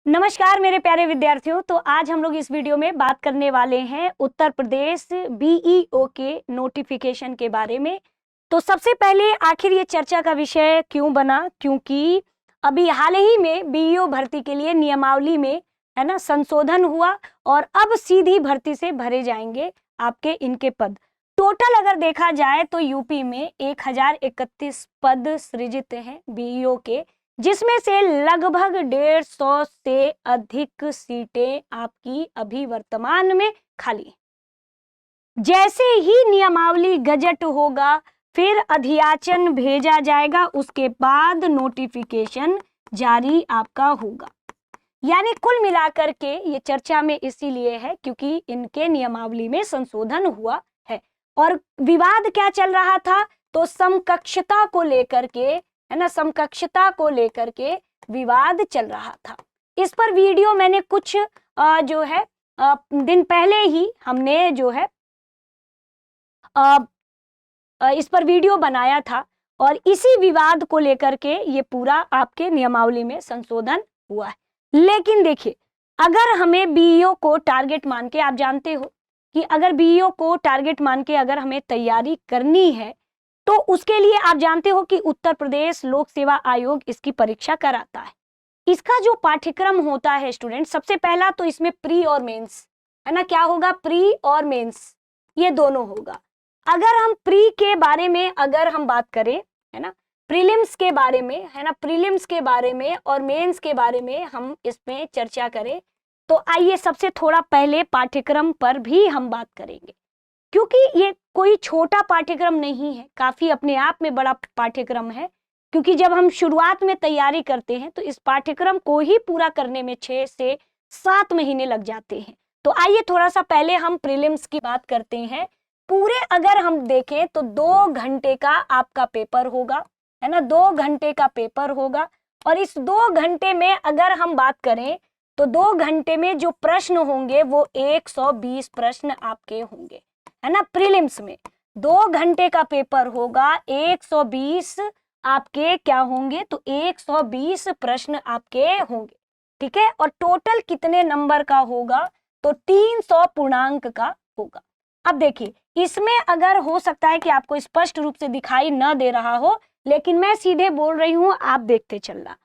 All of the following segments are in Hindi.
नमस्कार मेरे प्यारे विद्यार्थियों। तो आज हम लोग इस वीडियो में बात करने वाले हैं उत्तर प्रदेश बीईओ के नोटिफिकेशन के बारे में। तो सबसे पहले आखिर ये चर्चा का विषय क्यों बना, क्योंकि अभी हाल ही में बीईओ भर्ती के लिए नियमावली में है ना संशोधन हुआ और अब सीधी भर्ती से भरे जाएंगे आपके इनके पद। टोटल अगर देखा जाए तो यूपी में 1031 पद सृजित हैं बीईओ के, जिसमें से लगभग 150 से अधिक सीटें आपकी अभी वर्तमान में खाली हैं। जैसे ही नियमावली गजट होगा फिर अधियाचन भेजा जाएगा, उसके बाद नोटिफिकेशन जारी आपका होगा। यानी कुल मिलाकर के ये चर्चा में इसीलिए है क्योंकि इनके नियमावली में संशोधन हुआ है। और विवाद क्या चल रहा था, तो समकक्षता को लेकर के है ना, समकक्षता को लेकर के विवाद चल रहा था। इस पर वीडियो मैंने कुछ जो है दिन पहले ही हमने जो है इस पर वीडियो बनाया था और इसी विवाद को लेकर के ये पूरा आपके नियमावली में संशोधन हुआ है। लेकिन देखिए, अगर हमें बीईओ को टारगेट मान के, आप जानते हो कि अगर बीईओ को टारगेट मान के अगर हमें तैयारी करनी है तो उसके लिए आप जानते हो कि उत्तर प्रदेश लोक सेवा आयोग इसकी परीक्षा कराता है। इसका जो पाठ्यक्रम होता है स्टूडेंट, सबसे पहला तो इसमें प्री और मेंस है ना, क्या होगा, प्री और मेंस ये दोनों होगा। अगर हम प्री के बारे में अगर हम बात करें है ना, प्रीलिम्स के बारे में है ना, प्रीलिम्स के बारे में और मेंस के बारे में हम इसमें चर्चा करें तो आइए सबसे थोड़ा पहले पाठ्यक्रम पर भी हम बात करेंगे, क्योंकि ये कोई छोटा पाठ्यक्रम नहीं है, काफी अपने आप में बड़ा पाठ्यक्रम है। क्योंकि जब हम शुरुआत में तैयारी करते हैं तो इस पाठ्यक्रम को ही पूरा करने में 6 से 7 महीने लग जाते हैं। तो आइए थोड़ा सा पहले हम प्रीलिम्स की बात करते हैं। पूरे अगर हम देखें तो 2 घंटे का आपका पेपर होगा है ना, 2 घंटे का पेपर होगा। और इस 2 घंटे में अगर हम बात करें तो 2 घंटे में जो प्रश्न होंगे वो 120 प्रश्न आपके होंगे है ना। प्रीलिम्स में 2 घंटे का पेपर होगा, 120 आपके क्या होंगे, तो 120 प्रश्न आपके होंगे, ठीक है। और टोटल कितने नंबर का होगा, तो 300 पूर्णांक का होगा। अब देखिए, इसमें अगर हो सकता है कि आपको स्पष्ट रूप से दिखाई न दे रहा हो, लेकिन मैं सीधे बोल रही हूं, आप देखते चलना।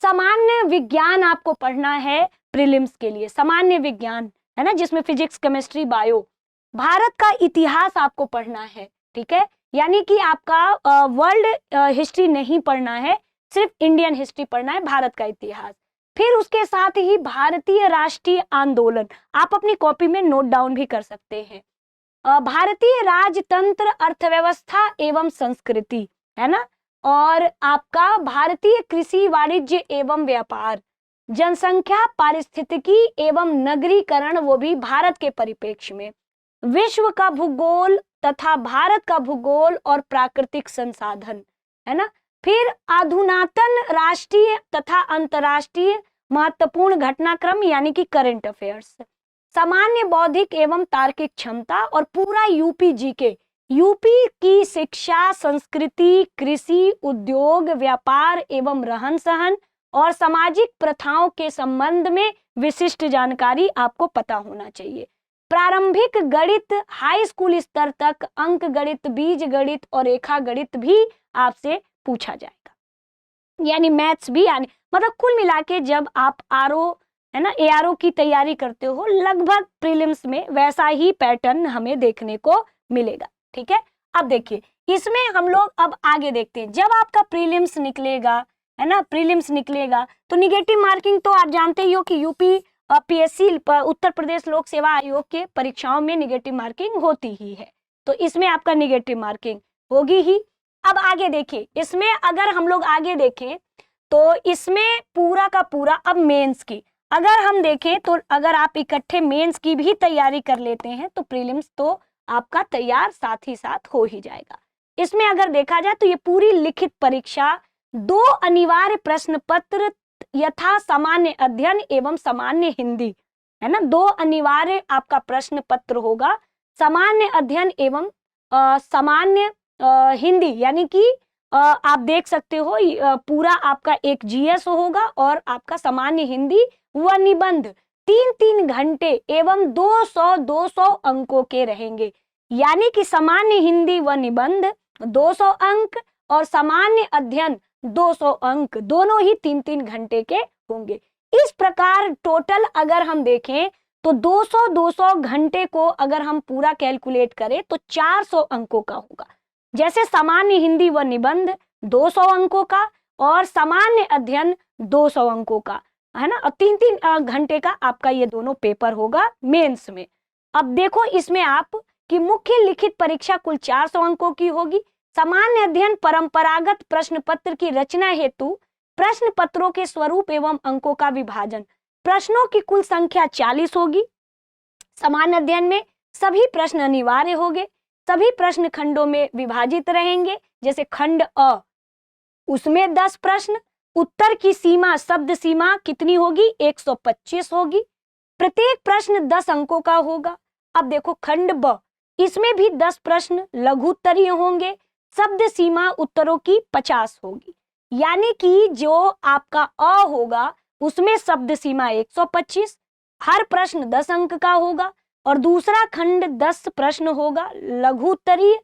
सामान्य विज्ञान आपको पढ़ना है प्रीलिम्स के लिए, सामान्य विज्ञान है ना, जिसमें फिजिक्स, केमिस्ट्री, बायो। भारत का इतिहास आपको पढ़ना है, ठीक है। यानी कि आपका वर्ल्ड हिस्ट्री नहीं पढ़ना है, सिर्फ इंडियन हिस्ट्री पढ़ना है, भारत का इतिहास। फिर उसके साथ ही भारतीय राष्ट्रीय आंदोलन आप अपनी कॉपी में नोट डाउन भी कर सकते हैं। भारतीय राजतंत्र, अर्थव्यवस्था एवं संस्कृति है ना, और आपका भारतीय कृषि, वाणिज्य एवं व्यापार, जनसंख्या, पारिस्थितिकी एवं नगरीकरण, वो भी भारत के परिप्रेक्ष्य में, विश्व का भूगोल तथा भारत का भूगोल और प्राकृतिक संसाधन है ना। फिर अधुनातन राष्ट्रीय तथा अंतरराष्ट्रीय महत्वपूर्ण घटनाक्रम यानी कि करंट अफेयर्स, सामान्य बौद्धिक एवं तार्किक क्षमता और पूरा यूपी जीके, यूपी की शिक्षा, संस्कृति, कृषि, उद्योग, व्यापार एवं रहन सहन और सामाजिक प्रथाओं के संबंध में विशिष्ट जानकारी आपको पता होना चाहिए। प्रारंभिक गणित, हाई स्कूल स्तर तक अंक गणित, बीज गणित और रेखा गणित भी आपसे पूछा जाएगा, यानी मैथ्स भी। यानी मतलब कुल मिला के जब आप आरओ है ना, एआरओ की तैयारी करते हो, लगभग प्रीलिम्स में वैसा ही पैटर्न हमें देखने को मिलेगा, ठीक है। अब देखिए, इसमें हम लोग अब आगे देखते हैं। जब आपका प्रीलिम्स निकलेगा है ना, प्रीलिम्स निकलेगा तो निगेटिव मार्किंग तो आप जानते ही हो कि यूपी पीएससी, उत्तर प्रदेश लोक सेवा आयोग के परीक्षाओं में निगेटिव मार्किंग होती ही है, तो इसमें आपका निगेटिव मार्किंग होगी ही। अब आगे देखिए, इसमें अगर हम लोग आगे देखें तो इसमें पूरा का पूरा, अब मेंस की अगर हम देखें तो अगर आप इकट्ठे मेंस की भी तैयारी कर लेते हैं तो प्रीलिम्स तो आपका तैयार साथ ही साथ हो ही जाएगा। इसमें अगर देखा जाए तो ये पूरी लिखित परीक्षा 2 अनिवार्य प्रश्न पत्र यथा सामान्य अध्ययन एवं सामान्य हिंदी है ना, 2 अनिवार्य आपका प्रश्न पत्र होगा, सामान्य अध्ययन एवं सामान्य हिंदी, यानी कि आप देख सकते हो पूरा आपका एक जीएस होगा और आपका सामान्य हिंदी व निबंध 3-3 घंटे एवं 200 अंकों के रहेंगे। यानी कि सामान्य हिंदी व निबंध 200 अंक और सामान्य अध्ययन 200 अंक, दोनों ही 3-3 घंटे के होंगे। इस प्रकार टोटल अगर हम देखें तो 200 घंटे को अगर हम पूरा कैलकुलेट करें तो 400 अंकों का होगा। जैसे सामान्य हिंदी व निबंध 200 अंकों का और सामान्य अध्ययन 200 अंकों का, है ना, और 3-3 घंटे का आपका ये दोनों पेपर होगा मेंस में। अब देखो इसमें आप कि मुख्य लिखित परीक्षा कुल 400 अंकों की होगी। सामान्य अध्ययन परंपरागत प्रश्न पत्र की रचना हेतु प्रश्न पत्रों के स्वरूप एवं अंकों का विभाजन, प्रश्नों की कुल संख्या 40 होगी। सामान्य अध्ययन में सभी प्रश्न अनिवार्य होंगे, सभी प्रश्न खंडों में विभाजित रहेंगे। जैसे खंड अ, उसमें 10 प्रश्न, उत्तर की सीमा शब्द सीमा कितनी होगी, 125 होगी। प्रत्येक प्रश्न 10 अंकों का होगा। अब देखो खंड ब, इसमें भी 10 प्रश्न लघु उत्तरीय होंगे, शब्द सीमा उत्तरों की 50 होगी। यानी कि जो आपका अ होगा उसमें शब्द सीमा 125, हर प्रश्न 10 अंक का होगा। और दूसरा खंड 10 प्रश्न होगा लघु उत्तरीय,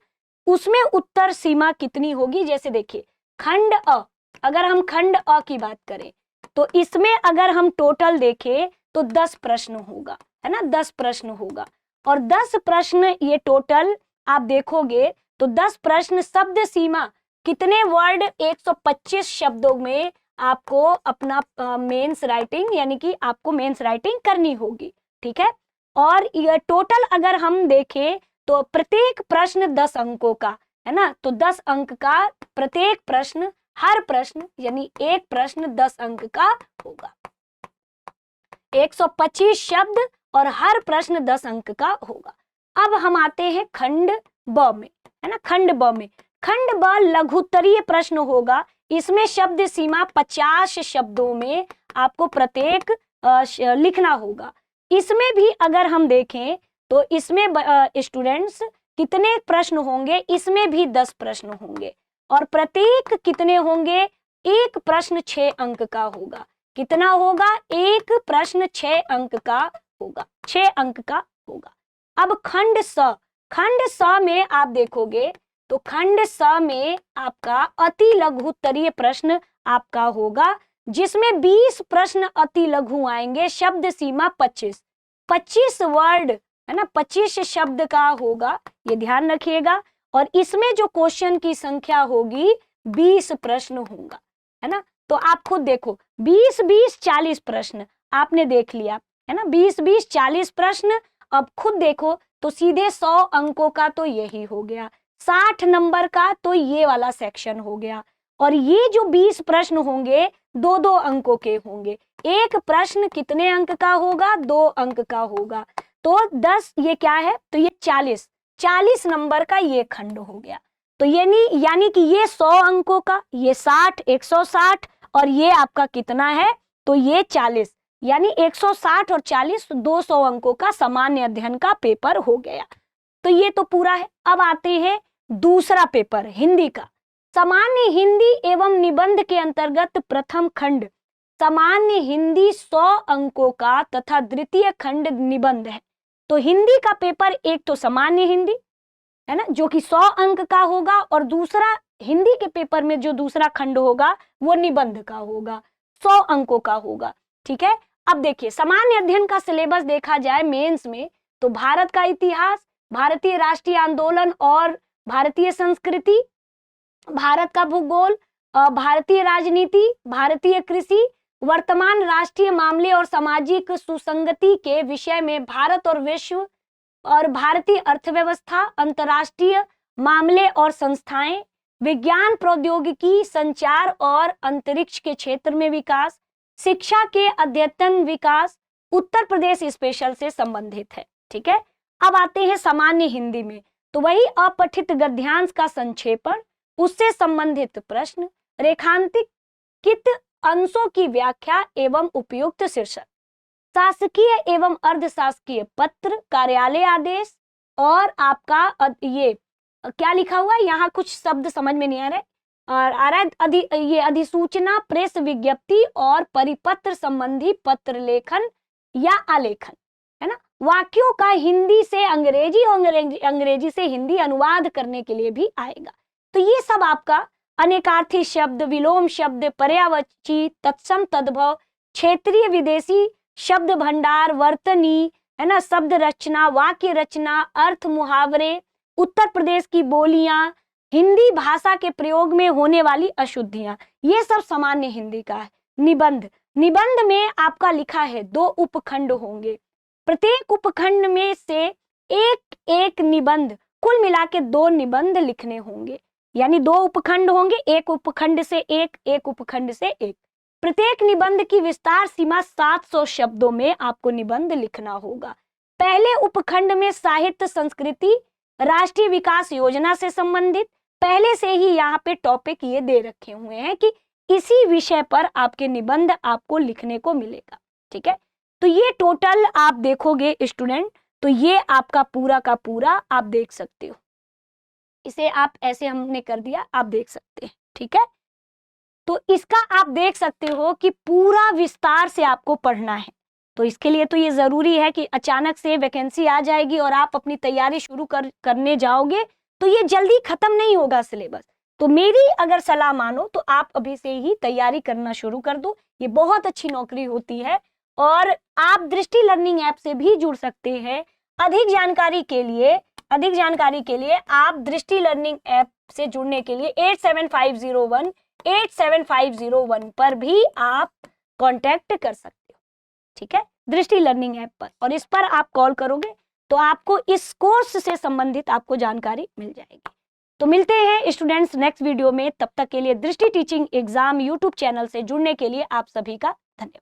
उसमें उत्तर सीमा कितनी होगी, जैसे देखिए खंड अ, अगर हम खंड अ की बात करें तो इसमें अगर हम टोटल देखें तो 10 प्रश्न होगा, है ना, 10 प्रश्न होगा। और 10 प्रश्न ये टोटल आप देखोगे तो 10 प्रश्न शब्द सीमा कितने वर्ड, 125 शब्दों में आपको अपना मेंस राइटिंग, यानी कि आपको मेंस राइटिंग करनी होगी, ठीक है। और ये टोटल अगर हम देखें तो प्रत्येक प्रश्न 10 अंकों का, है ना, तो 10 अंक का प्रत्येक प्रश्न, हर प्रश्न यानी एक प्रश्न 10 अंक का होगा। 125 शब्द और हर प्रश्न 10 अंक का होगा। अब हम आते हैं खंड ब में, है ना। खंड ब में, खंड ब लघुत्तरीय प्रश्न होगा। इसमें शब्द सीमा 50 शब्दों में आपको प्रत्येक लिखना होगा। इसमें भी अगर हम देखें तो इसमें स्टूडेंट्स कितने प्रश्न होंगे, इसमें भी 10 प्रश्न होंगे और प्रत्येक कितने होंगे, एक प्रश्न 6 अंक का होगा। कितना होगा, एक प्रश्न 6 अंक का होगा, 6 अंक का होगा। अब खंड स में आप देखोगे तो खंड स में आपका अति लघु उत्तरीय प्रश्न आपका होगा, जिसमें 20 प्रश्न अति लघु आएंगे, शब्द सीमा 25 वर्ड, है ना, 25 शब्द का होगा, ये ध्यान रखिएगा। और इसमें जो क्वेश्चन की संख्या होगी 20 प्रश्न होगा, है ना। तो आप खुद देखो 20-20 40 प्रश्न आपने देख लिया, है ना, 20-20 40 प्रश्न। अब खुद देखो तो सीधे 100 अंकों का तो यही हो गया, 60 नंबर का तो ये वाला सेक्शन हो गया। और ये जो 20 प्रश्न होंगे 2-2 अंकों के होंगे। एक प्रश्न कितने अंक का होगा, 2 अंक का होगा। तो 10 ये क्या है, तो ये 40 नंबर का ये खंड हो गया। तो यानी कि ये 100 अंकों का, ये 60 160 और ये आपका कितना है, तो ये 40, यानी 160 और 40 200 अंकों का सामान्य अध्ययन का पेपर हो गया। तो ये तो पूरा है। अब आते हैं दूसरा पेपर हिंदी का। सामान्य हिंदी एवं निबंध के अंतर्गत प्रथम खंड सामान्य हिंदी 100 अंकों का तथा द्वितीय खंड निबंध है। तो हिंदी का पेपर एक तो सामान्य हिंदी, है ना, जो कि 100 अंक का होगा, और दूसरा हिंदी के पेपर में जो दूसरा खंड होगा वो निबंध का होगा, 100 अंकों का होगा, ठीक है। अब देखिए सामान्य अध्ययन का सिलेबस देखा जाए मेंस में तो भारत का इतिहास, भारतीय राष्ट्रीय आंदोलन और भारतीय संस्कृति, भारत का भूगोल, भारतीय राजनीति, भारतीय कृषि, वर्तमान राष्ट्रीय मामले और सामाजिक सुसंगति के विषय में भारत और विश्व और भारतीय अर्थव्यवस्था, अंतर्राष्ट्रीय मामले और संस्थाएं, विज्ञान प्रौद्योगिकी, संचार और अंतरिक्ष के क्षेत्र में विकास, शिक्षा के अद्यतन विकास, उत्तर प्रदेश स्पेशल से संबंधित है, ठीक है। अब आते हैं सामान्य हिंदी में, तो वही अपठित गद्यांश का संक्षेपण, उससे संबंधित प्रश्न, रेखांकित अंशों की व्याख्या एवं उपयुक्त शीर्षक, शासकीय एवं अर्धशासकीय पत्र, कार्यालय आदेश, और आपका ये क्या लिखा हुआ है, यहाँ कुछ शब्द समझ में नहीं आ रहे, और आ रहा है ये अधिसूचना, प्रेस विज्ञप्ति और परिपत्र संबंधी पत्र लेखन या आलेखन, है ना। वाक्यों का हिंदी से अंग्रेजी और अंग्रेजी से हिंदी अनुवाद करने के लिए भी आएगा। तो ये सब आपका अनेकार्थी शब्द, विलोम शब्द, पर्यायवाची, तत्सम, तद्भव, क्षेत्रीय विदेशी शब्द भंडार, वर्तनी, है ना, शब्द रचना, वाक्य रचना, अर्थ, मुहावरे, उत्तर प्रदेश की बोलियां, हिंदी भाषा के प्रयोग में होने वाली अशुद्धियां, ये सब सामान्य हिंदी का है। निबंध, निबंध में आपका लिखा है 2 उपखंड होंगे, प्रत्येक उपखंड में से एक एक निबंध, कुल मिला के 2 निबंध लिखने होंगे। यानी 2 उपखंड होंगे, एक उपखंड से एक उपखंड से एक। प्रत्येक निबंध की विस्तार सीमा 700 शब्दों में आपको निबंध लिखना होगा। पहले उपखंड में साहित्य, संस्कृति, राष्ट्रीय विकास योजना से संबंधित पहले से ही यहाँ पे टॉपिक ये दे रखे हुए हैं कि इसी विषय पर आपके निबंध आपको लिखने को मिलेगा। ठीक है, तो ये टोटल आप देखोगे स्टूडेंट, तो ये आपका पूरा का पूरा आप देख सकते हो। इसे आप ऐसे हमने कर दिया, आप देख सकते हैं। ठीक है, तो इसका आप देख सकते हो कि पूरा विस्तार से आपको पढ़ना है। तो इसके लिए तो ये जरूरी है कि अचानक से वैकेंसी आ जाएगी और आप अपनी तैयारी शुरू करने जाओगे तो ये जल्दी खत्म नहीं होगा सिलेबस। तो मेरी अगर सलाह मानो तो आप अभी से ही तैयारी करना शुरू कर दो, ये बहुत अच्छी नौकरी होती है। और आप दृष्टि लर्निंग ऐप से भी जुड़ सकते हैं। अधिक जानकारी के लिए आप दृष्टि लर्निंग ऐप से जुड़ने के लिए 87501 पर भी आप कांटेक्ट कर सकते हो। ठीक है, दृष्टि लर्निंग ऐप पर, और इस पर आप कॉल करोगे तो आपको इस कोर्स से संबंधित आपको जानकारी मिल जाएगी। तो मिलते हैं स्टूडेंट्स नेक्स्ट वीडियो में, तब तक के लिए दृष्टि टीचिंग एग्जाम यूट्यूब चैनल से जुड़ने के लिए आप सभी का धन्यवाद।